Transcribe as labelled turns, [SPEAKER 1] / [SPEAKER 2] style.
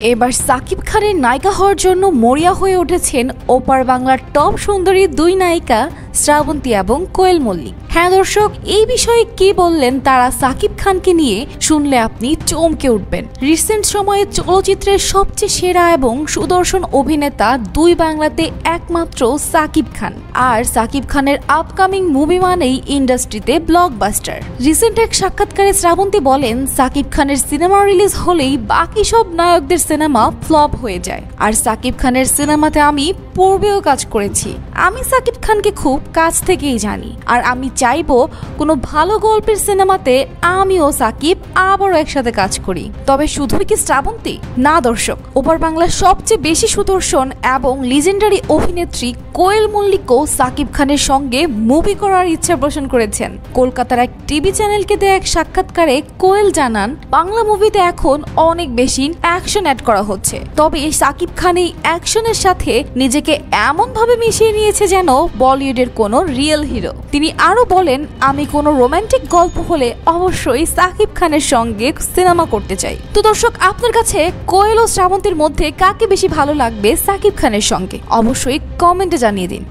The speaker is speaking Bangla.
[SPEAKER 1] এবার সাকিব খানের নায়িকা হওয়ার জন্য মরিয়া হয়ে উঠেছেন ওপার বাংলার টপ সুন্দরী দুই নায়িকা শ্রাবন্তী এবং কোয়েল মল্লিক। হ্যাঁ দর্শক, এই বিষয়ে কি বললেন তারা সাকিব খানকে নিয়ে শুনলে আপনি চমকে উঠবেন। রিসেন্ট সময়ে চলচ্চিত্রের সবচেয়ে সেরা এবং সুদর্শন অভিনেতা দুই বাংলাতে একমাত্র সাকিব খান। আর সাকিব খানের আপকামিং মুভি মানেই ইন্ডাস্ট্রিতে ব্লকবাস্টার। রিসেন্ট এক সাক্ষাৎকারে শ্রাবন্তী বলেন, সাকিব খানের সিনেমা রিলিজ হলেই বাকি সব নায়কদের সিনেমা ফ্লপ হয়ে যায়। আর সাকিব খানের সিনেমাতে আমি পূর্বেও কাজ করেছি। আমি সাকিব খানকে খুব কাছ থেকেই জানি। আর আমি চাইবো কোনো ভালো গল্পের সিনেমাতে আমিও সাকিব আবারও একসাথে কাজ করি। তবে শুধুই কি শ্রাবন্তী? না দর্শক, ওপার বাংলার সবচেয়ে বেশি সুদর্শন এবং লিজেন্ডারি অভিনেত্রী কোয়েল মল্লিকও সাকিব খানের সঙ্গে মুভি করার ইচ্ছা পোষণ করেছেন। কলকাতার এক টিভি চ্যানেলকে দেয়া এক সাক্ষাৎকারে কোয়েল জানান, বাংলা মুভিতে এখন অনেক বেশি অ্যাকশন অ্যাড করা হচ্ছে। তবে সাকিব খান এই অ্যাকশনের সাথে নিজেকে এমন ভাবে মিশিয়ে নিয়েছে যেন বলিউডের কোনো রিয়েল হিরো। তিনি আরো বলেন, আমি কোনো রোমান্টিক গল্প হলে অবশ্যই সাকিব খানের সঙ্গে সিনেমা করতে চাই। তো দর্শক, আপনার কাছে কোয়েল ও শ্রাবন্তীর মধ্যে কাকে বেশি ভালো লাগবে সাকিব খানের সঙ্গে? অবশ্যই কমেন্টে জানিয়ে দিন।